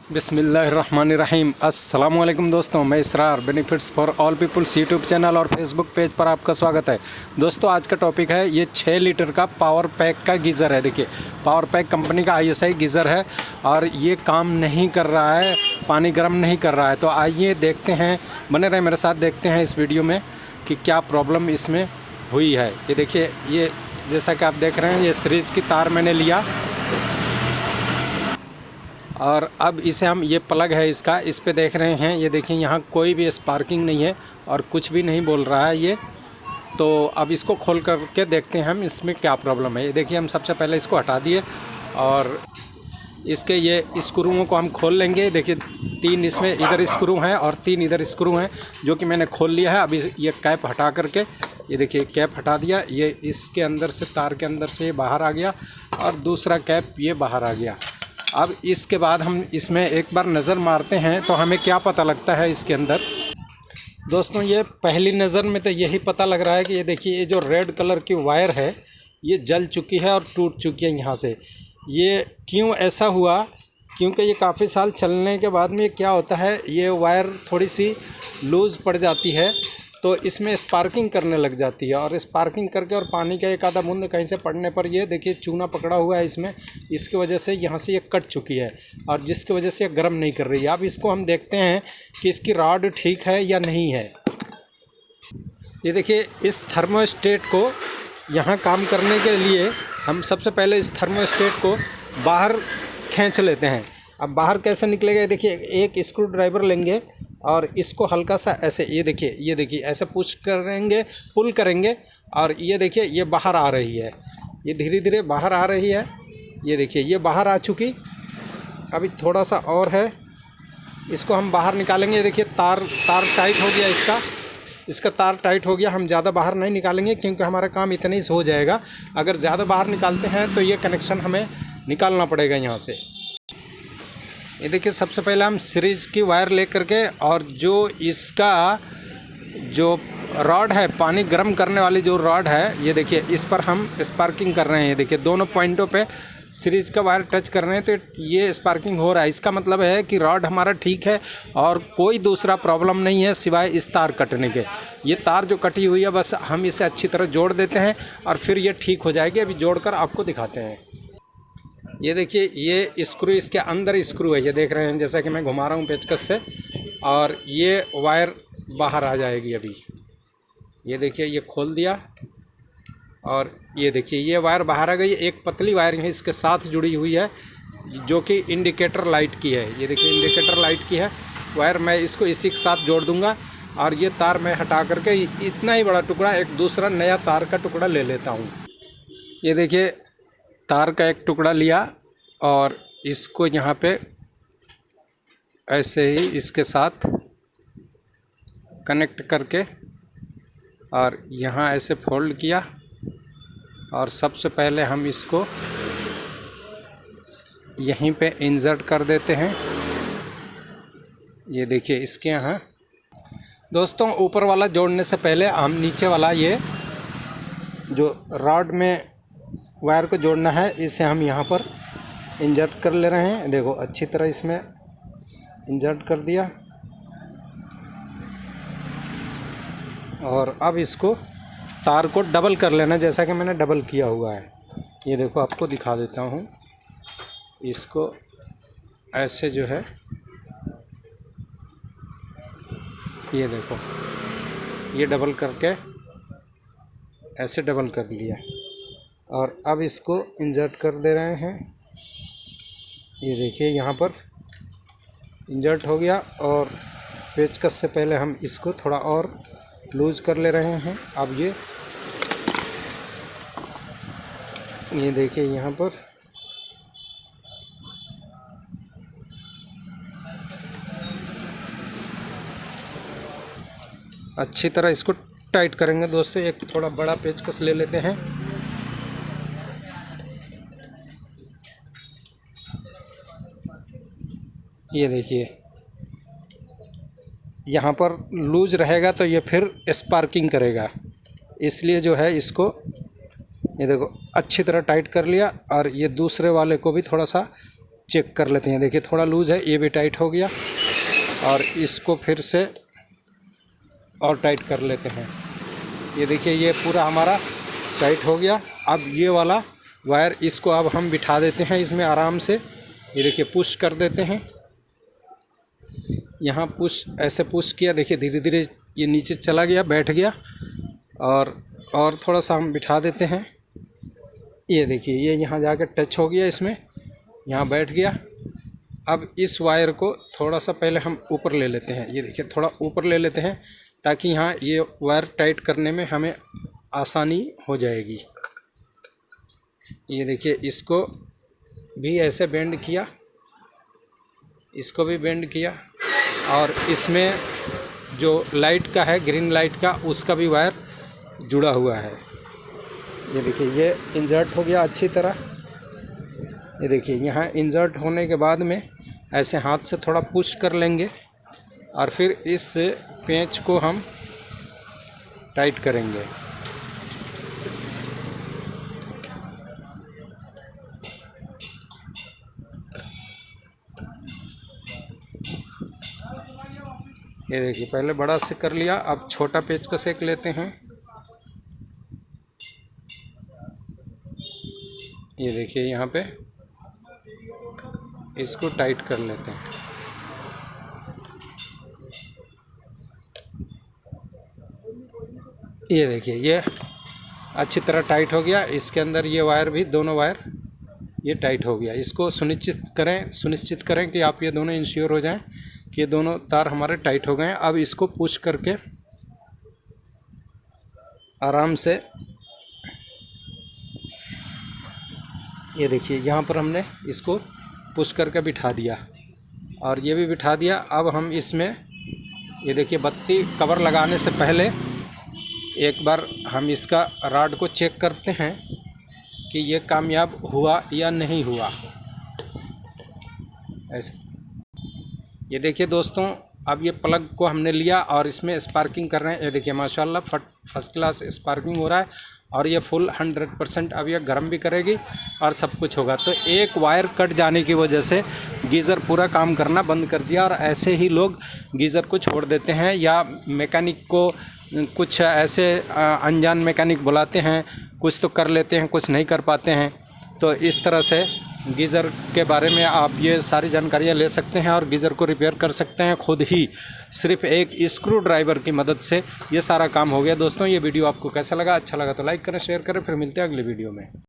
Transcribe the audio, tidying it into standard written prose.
बिस्मिल्लाहिर्रहमानिर्रहीम। अस्सलामुअलैकुम दोस्तों, मैं Israr benefits for all peoples YouTube channel और फेसबुक पेज पर आपका स्वागत है। दोस्तों आज का टॉपिक है ये 6 लीटर का पावर पैक का गीज़र है। देखिए पावर पैक कंपनी का ISI गीज़र है और ये काम नहीं कर रहा है, पानी गर्म नहीं कर रहा है। तो आइए देखते हैं, बने रहे मेरे साथ, देखते हैं इस वीडियो में कि क्या प्रॉब्लम इसमें हुई है। ये देखिए, ये जैसा कि आप देख रहे हैं, ये सीरीज़ की तार मैंने लिया और अब इसे हम, ये प्लग है इसका, इस पे देख रहे हैं, ये देखिए यहाँ कोई भी स्पार्किंग नहीं है और कुछ भी नहीं बोल रहा है ये। तो अब इसको खोल करके देखते हैं हम इसमें क्या प्रॉब्लम है। ये देखिए, हम सबसे पहले इसको हटा दिए और इसके ये स्क्रूओं को हम खोल लेंगे। देखिए 3 इसमें इधर स्क्रू हैं और 3 इधर स्क्रू हैं, जो कि मैंने खोल लिया है। अभी ये कैप हटा करके, ये देखिए कैप हटा दिया, ये इसके अंदर से, तार के अंदर से ये बाहर आ गया और दूसरा कैप ये बाहर आ गया। अब इसके बाद हम इसमें एक बार नज़र मारते हैं तो हमें क्या पता लगता है इसके अंदर। दोस्तों ये पहली नज़र में तो यही पता लग रहा है कि ये देखिए, ये जो रेड कलर की वायर है ये जल चुकी है और टूट चुकी है यहाँ से। ये क्यों ऐसा हुआ? क्योंकि ये काफ़ी साल चलने के बाद में क्या होता है, ये वायर थोड़ी सी लूज़ पड़ जाती है तो इसमें स्पार्किंग करने लग जाती है और स्पार्किंग करके और पानी का एक आधा बूंद कहीं से पड़ने पर ये देखिए चूना पकड़ा हुआ है इसमें, इसकी वजह से यहाँ से ये कट चुकी है और जिसकी वजह से ये गर्म नहीं कर रही है। अब इसको हम देखते हैं कि इसकी रॉड ठीक है या नहीं है। ये देखिए, इस थर्मोस्टेट को यहाँ काम करने के लिए हम सबसे पहले इस थर्मोस्टेट को बाहर खींच लेते हैं। अब बाहर कैसे निकलेगा? ये देखिए, एक स्क्रू ड्राइवर लेंगे और इसको हल्का सा ऐसे, ये देखिए ऐसे पुश करेंगे, पुल करेंगे और ये देखिए ये बाहर आ रही है, ये धीरे धीरे बाहर आ रही है। ये देखिए ये बाहर आ चुकी। अभी थोड़ा सा और है, इसको हम बाहर निकालेंगे। ये देखिए तार टाइट हो गया, इसका तार टाइट हो गया। हम ज़्यादा बाहर नहीं निकालेंगे क्योंकि हमारा काम इतने ही से हो जाएगा। अगर ज़्यादा बाहर निकालते हैं तो ये कनेक्शन हमें निकालना पड़ेगा यहाँ से। ये देखिए, सबसे पहले हम सीरीज़ की वायर ले करके और जो इसका जो रॉड है, पानी गर्म करने वाली जो रॉड है, ये देखिए इस पर हम स्पार्किंग कर रहे हैं। ये देखिए दोनों पॉइंटों पे सीरीज़ का वायर टच कर रहे हैं तो ये स्पार्किंग हो रहा है। इसका मतलब है कि रॉड हमारा ठीक है और कोई दूसरा प्रॉब्लम नहीं है सिवाय इस तार कटने के। ये तार जो कटी हुई है, बस हम इसे अच्छी तरह जोड़ देते हैं और फिर ये ठीक हो जाएगी। अभी जोड़कर आपको दिखाते हैं। ये देखिए, ये स्क्रू, इसके अंदर स्क्रू है, ये देख रहे हैं, जैसा कि मैं घुमा रहा हूँ पेचकस से, और ये वायर बाहर आ जाएगी अभी। ये देखिए, ये खोल दिया और ये देखिए ये वायर बाहर आ गई। एक पतली वायर है इसके साथ जुड़ी हुई है जो कि इंडिकेटर लाइट की है। ये देखिए इंडिकेटर लाइट की है वायर। मैं इसको इसी के साथ जोड़ दूँगा और ये तार मैं हटा करके इतना ही बड़ा टुकड़ा, एक दूसरा नया तार का टुकड़ा ले लेता हूँ। ये देखिए तार का एक टुकड़ा लिया और इसको यहाँ पे ऐसे ही इसके साथ कनेक्ट करके और यहाँ ऐसे फोल्ड किया और सबसे पहले हम इसको यहीं पे इंसर्ट कर देते हैं। ये देखिए इसके यहाँ दोस्तों, ऊपर वाला जोड़ने से पहले हम नीचे वाला ये जो रॉड में वायर को जोड़ना है, इसे हम यहाँ पर इंसर्ट कर ले रहे हैं। देखो अच्छी तरह इसमें इंसर्ट कर दिया और अब इसको तार को डबल कर लेना, जैसा कि मैंने डबल किया हुआ है। ये देखो आपको दिखा देता हूँ। इसको ऐसे जो है, ये देखो ये डबल करके ऐसे डबल कर लिया और अब इसको इंसर्ट कर दे रहे हैं। ये देखिए यहाँ पर इंसर्ट हो गया और पेचकस से पहले हम इसको थोड़ा और लूज़ कर ले रहे हैं। अब ये देखिए यहाँ पर अच्छी तरह इसको टाइट करेंगे। दोस्तों एक थोड़ा बड़ा पेचकस ले लेते हैं। ये देखिए यहाँ पर लूज रहेगा तो ये फिर स्पार्किंग करेगा, इसलिए जो है इसको ये देखो अच्छी तरह टाइट कर लिया और ये दूसरे वाले को भी थोड़ा सा चेक कर लेते हैं। देखिए थोड़ा लूज़ है, ये भी टाइट हो गया और इसको फिर से और टाइट कर लेते हैं। ये देखिए ये पूरा हमारा टाइट हो गया। अब ये वाला वायर इसको अब हम बिठा देते हैं इसमें आराम से। ये देखिए पुश कर देते हैं, यहाँ पुश, ऐसे पुश किया, देखिए धीरे धीरे ये नीचे चला गया, बैठ गया। और थोड़ा सा हम बिठा देते हैं। ये देखिए ये यहाँ जाकर टच हो गया, इसमें यहाँ बैठ गया। अब इस वायर को थोड़ा सा पहले हम ऊपर ले लेते हैं। ये देखिए थोड़ा ऊपर ले लेते हैं ताकि यहाँ ये वायर टाइट करने में हमें आसानी हो जाएगी। ये देखिए इसको भी ऐसे बेंड किया, इसको भी बेंड किया और इसमें जो लाइट का है, ग्रीन लाइट का, उसका भी वायर जुड़ा हुआ है। ये देखिए ये इंसर्ट हो गया अच्छी तरह। ये देखिए यहाँ इंसर्ट होने के बाद में ऐसे हाथ से थोड़ा पुश कर लेंगे और फिर इस पेंच को हम टाइट करेंगे। ये देखिए पहले बड़ा से कर लिया, अब छोटा पेच का सेक लेते हैं। ये देखिए यहाँ पे इसको टाइट कर लेते हैं। ये देखिए ये अच्छी तरह टाइट हो गया। इसके अंदर ये वायर भी, दोनों वायर ये टाइट हो गया। इसको सुनिश्चित करें कि आप ये दोनों इंश्योर हो जाएं कि ये दोनों तार हमारे टाइट हो गए हैं। अब इसको पुश करके आराम से, ये देखिए यहाँ पर हमने इसको पुश करके बिठा दिया और ये भी बिठा दिया। अब हम इसमें, ये देखिए बत्ती कवर लगाने से पहले एक बार हम इसका रॉड को चेक करते हैं कि ये कामयाब हुआ या नहीं हुआ। ऐसे ये देखिए दोस्तों, अब ये प्लग को हमने लिया और इसमें स्पार्किंग कर रहे हैं। ये देखिए माशाल्लाह फर्स्ट क्लास स्पार्किंग हो रहा है और ये फुल 100% अब ये गर्म भी करेगी और सब कुछ होगा। तो एक वायर कट जाने की वजह से गीज़र पूरा काम करना बंद कर दिया। और ऐसे ही लोग गीज़र को छोड़ देते हैं या मैकेनिक को, कुछ ऐसे अनजान मैकेनिक बुलाते हैं, कुछ तो कर लेते हैं, कुछ नहीं कर पाते हैं। तो इस तरह से गीज़र के बारे में आप ये सारी जानकारियाँ ले सकते हैं और गीज़र को रिपेयर कर सकते हैं खुद ही, सिर्फ एक स्क्रू ड्राइवर की मदद से ये सारा काम हो गया। दोस्तों ये वीडियो आपको कैसा लगा? अच्छा लगा तो लाइक करें, शेयर करें। फिर मिलते हैं अगले वीडियो में।